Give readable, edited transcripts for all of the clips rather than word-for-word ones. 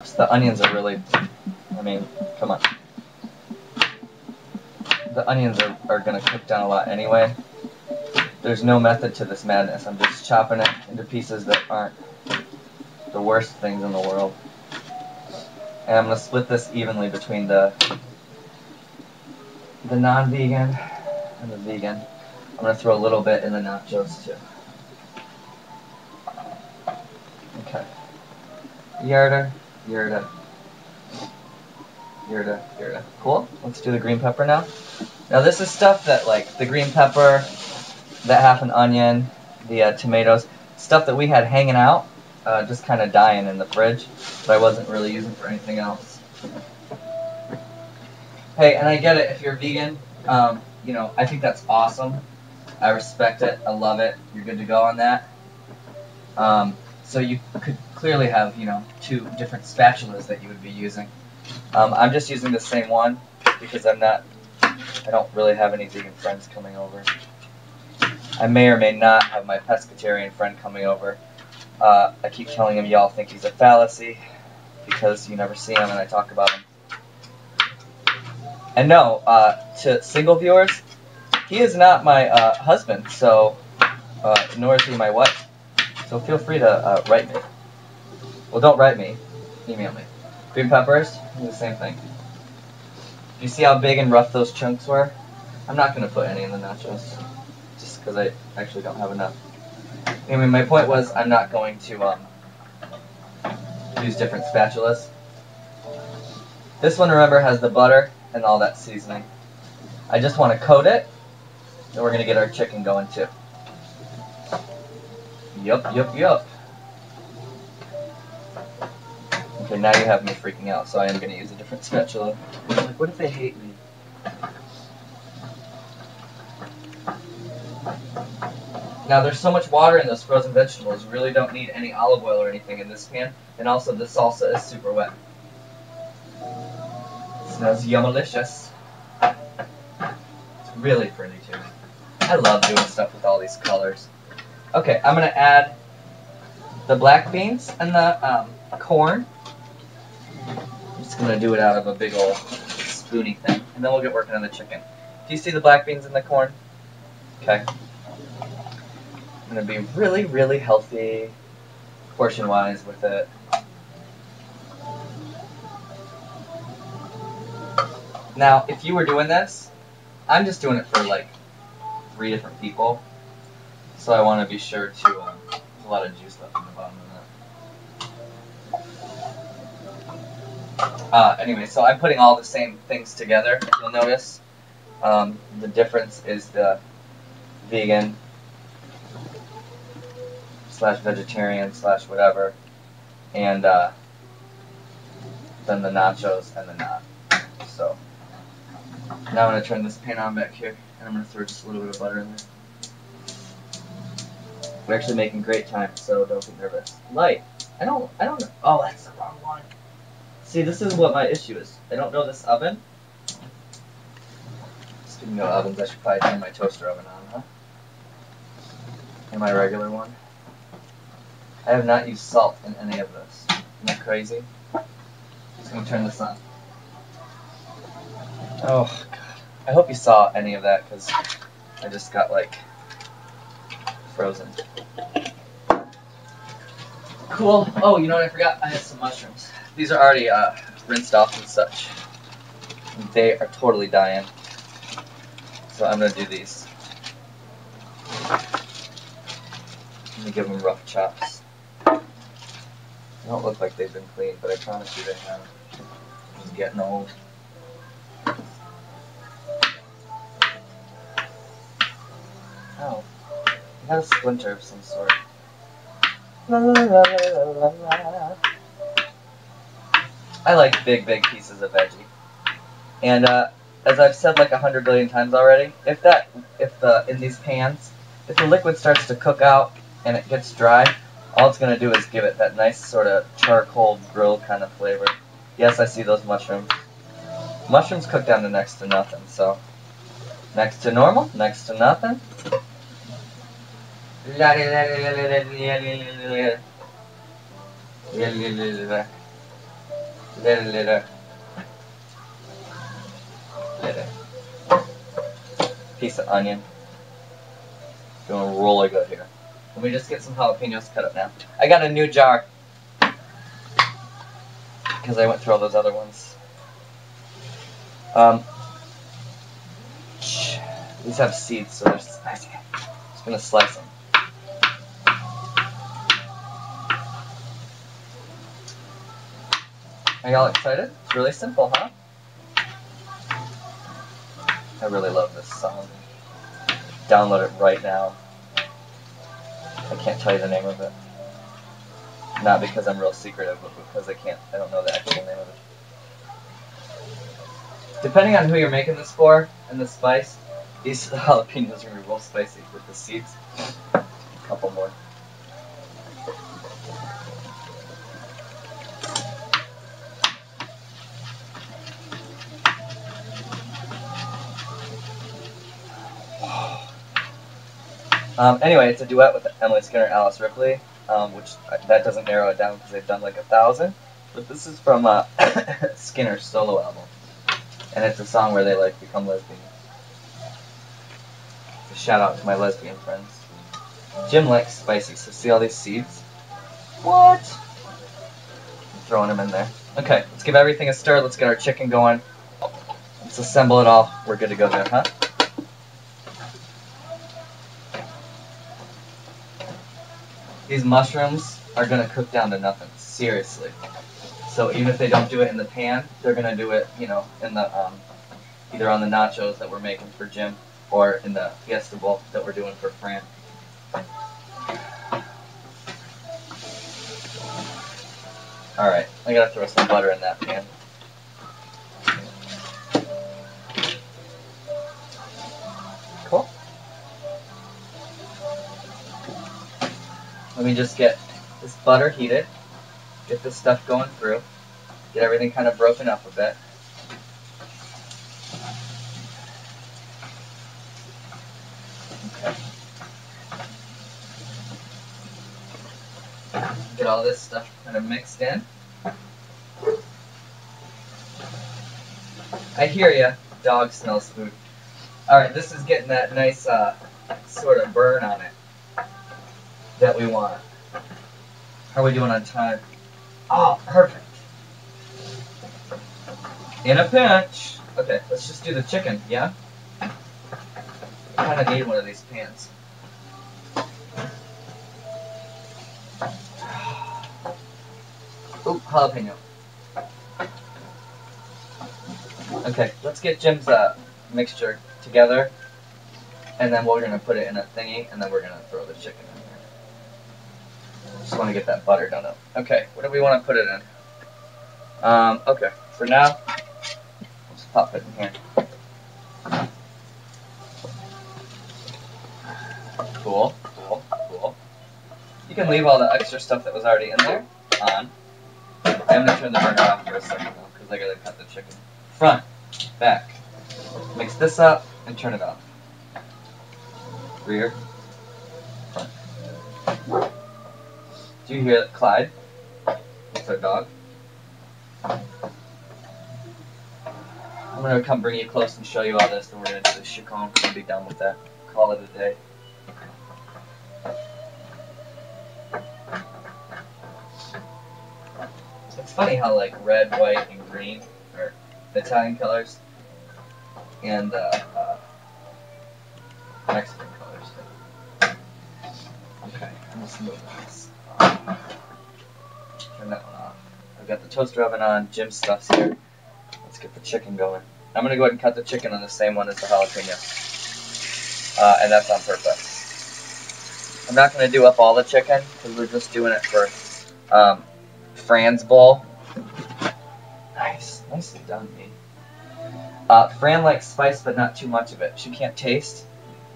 The onions are really, I mean, come on. The onions are going to cook down a lot anyway. There's no method to this madness. I'm just chopping it into pieces that aren't the worst things in the world. And I'm going to split this evenly between the non-vegan and the vegan. I'm going to throw a little bit in the nachos too. Okay. Yarda, yarda. Yarda. Cool. Let's do the green pepper now. Now this is stuff that, like, the green pepper, that half an onion, the tomatoes, stuff that we had hanging out, just kind of dying in the fridge, but I wasn't really using for anything else. Hey, and I get it, if you're vegan, you know, I think that's awesome. I respect it. I love it. You're good to go on that. So you could clearly have, you know, 2 different spatulas that you would be using. I'm just using the same one because I don't really have any vegan friends coming over. I may or may not have my pescatarian friend coming over. I keep telling him y'all think he's a fallacy because you never see him and I talk about him. And no, to single viewers, he is not my husband, so nor is he my wife. So feel free to write me. Well, don't write me. Email me. Green peppers, the same thing. You see how big and rough those chunks were? I'm not going to put any in the nachos, just because I actually don't have enough. Anyway, my point was I'm not going to use different spatulas. This one, remember, has the butter and all that seasoning. I just want to coat it, and we're going to get our chicken going too. Yup. Okay, now you have me freaking out, so I am going to use a different spatula. Like, what if they hate me? Now, there's so much water in those frozen vegetables, you really don't need any olive oil or anything in this pan, and also the salsa is super wet. It smells yummalicious. It's really pretty, too. I love doing stuff with all these colors. Okay, I'm going to add the black beans and the corn. I'm just going to do it out of a big old spoony thing, and then we'll get working on the chicken. Do you see the black beans and the corn? Okay. I'm going to be really, really healthy, portion-wise, with it. Now, if you were doing this, I'm just doing it for, like, 3 different people. So I want to be sure to, there's a lot of juice left in the bottom of that. Anyway, so I'm putting all the same things together. You'll notice the difference is the vegan / vegetarian / whatever, and then the nachos and the not. So now I'm going to turn this pan on back here, and I'm going to throw just a little bit of butter in there. We're actually making great time, so don't be nervous. Light. I don't know. Oh, that's the wrong one. See, this is what my issue is. I don't know this oven. Speaking of ovens, I should probably turn my toaster oven on, huh? And my regular one. I have not used salt in any of this. Isn't that crazy? Just gonna turn this on. Oh, God. I hope you saw any of that, because I just got, like, frozen. Cool. Oh, you know what I forgot? I had some mushrooms. These are already rinsed off and such. They are totally dying. So I'm going to do these. Let me give them rough chops. They don't look like they've been cleaned, but I promise you they have. I'm just getting old. Ow. I got a splinter of some sort. La, la, la, la, la, la. I like big pieces of veggie. And as I've said like 100 billion times already, if in these pans, if the liquid starts to cook out and it gets dry, all it's going to do is give it that nice sort of charcoal grill kind of flavor. Yes, I see those mushrooms. Mushrooms cook down to next to nothing, so next to normal, next to nothing. Little. Piece of onion. Doing really good here. Let me just get some jalapenos cut up now. I got a new jar because I went through all those other ones. These have seeds, so they're spicy. Just gonna slice them. Are y'all excited? It's really simple, huh? I really love this song. Download it right now. I can't tell you the name of it. Not because I'm real secretive, but because I don't know the actual name of it. Depending on who you're making this for, and the spice, these jalapenos are going to be real spicy with the seeds. A couple more. Anyway, it's a duet with Emily Skinner and Alice Ripley, which that doesn't narrow it down because they've done like 1,000. But this is from Skinner's solo album, and it's a song where they like become lesbians. So shout out to my lesbian friends. Jim likes spicy, so see all these seeds? What? I'm throwing them in there. Okay, let's give everything a stir. Let's get our chicken going. Let's assemble it all. We're good to go there, huh? These mushrooms are going to cook down to nothing, seriously. So even if they don't do it in the pan, they're going to do it, you know, in the either on the nachos that we're making for Jim or in the Fiesta bowl that we're doing for Fran. Alright, I got to throw some butter in that pan. Cool. Let me just get this butter heated, get this stuff going through, get everything kind of broken up a bit. Okay. Get all this stuff kind of mixed in. I hear ya, dog smells food. Alright, this is getting that nice sort of burn on it that we want. How are we doing on time? Oh, perfect. In a pinch. Okay, let's just do the chicken, yeah? I kind of need one of these pans. Ooh, jalapeno. Okay, let's get Jim's mixture together, and then we're going to put it in a thingy, and then we're going to throw the chicken in there. Just want to get that butter done up. Okay, what do we want to put it in? Okay, for now, let's pop it in here. Cool, cool, cool. You can leave all the extra stuff that was already in there on. I'm going to turn the burner off for a second though, because I got to cut the chicken. Front, back. Mix this up and turn it off. Rear, front. Do you hear that, Clyde? That's our dog. I'm going to come bring you close and show you all this, and we're going to do the chicon and be done with that. Call it a day. It's funny how like red, white, and green are Italian colors and Mexican colors. Okay, I'm just moving this. Turn that one off. I've got the toaster oven on. Jim's stuff's here. Let's get the chicken going. I'm gonna go ahead and cut the chicken on the same one as the jalapeno, and that's on purpose. I'm not gonna do up all the chicken because we're just doing it for Fran's bowl. Nice, nicely done, me. Fran likes spice, but not too much of it. She can't taste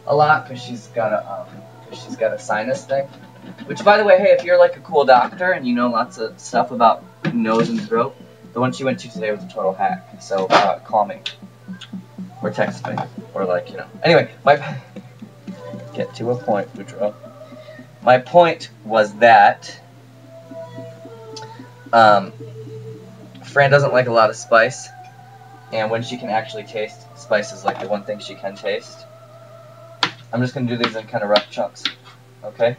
a lot because she's got a sinus thing. Which, by the way, hey, if you're like a cool doctor and you know lots of stuff about nose and throat, the one she went to today was a total hack. So call me or text me or like Anyway, get to a point, Boudreaux. My point was that Fran doesn't like a lot of spice, and when she can actually taste, spice is like the one thing she can taste. I'm just going to do these in kind of rough chunks, okay?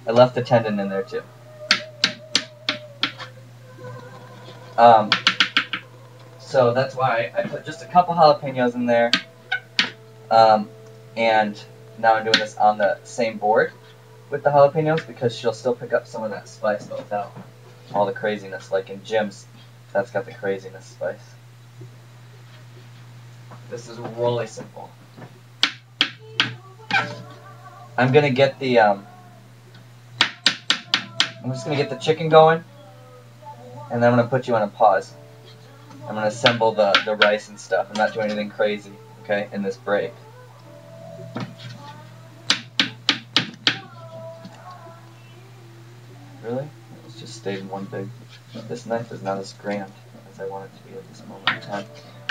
I left the tendon in there too. So that's why I put just a couple jalapenos in there, and now I'm doing this on the same board with the jalapenos because she'll still pick up some of that spice but without all the craziness. Like in Jim's, that's got the craziness spice. This is really simple. I'm gonna get the I'm just gonna get the chicken going, and then I'm gonna put you on a pause. I'm gonna assemble the rice and stuff. I'm not doing anything crazy, okay, in this break. Really? Let's just stay in one big. This knife is not as grand as I want it to be at this moment in time.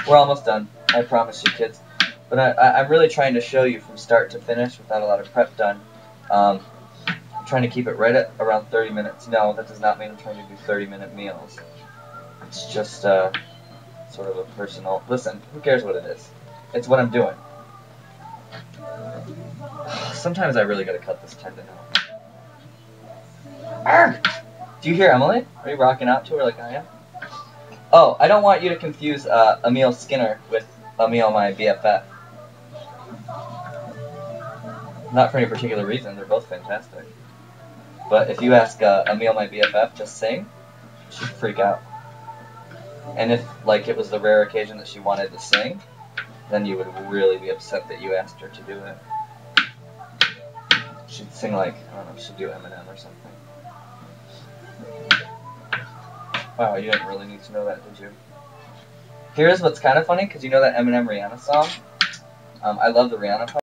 We're almost done. I promise you, kids. But I'm really trying to show you from start to finish without a lot of prep done. I'm trying to keep it right at around 30 minutes. No, that does not mean I'm trying to do 30-minute meals. It's just sort of a personal... Listen, who cares what it is? It's what I'm doing. Sometimes I really gotta cut this tendon out. Arrgh! Do you hear Emily? Are you rocking out to her like I am? Oh, I don't want you to confuse Emil Skinner with Emil, my BFF. Not for any particular reason, they're both fantastic. But if you ask Emil, my BFF, to sing, she'd freak out. And if, like, it was the rare occasion that she wanted to sing, then you would really be upset that you asked her to do it. She'd sing, like, I don't know, she'd do Eminem or something. Wow, you didn't really need to know that, did you? Here's what's kind of funny, because you know that Eminem Rihanna song? I love the Rihanna part.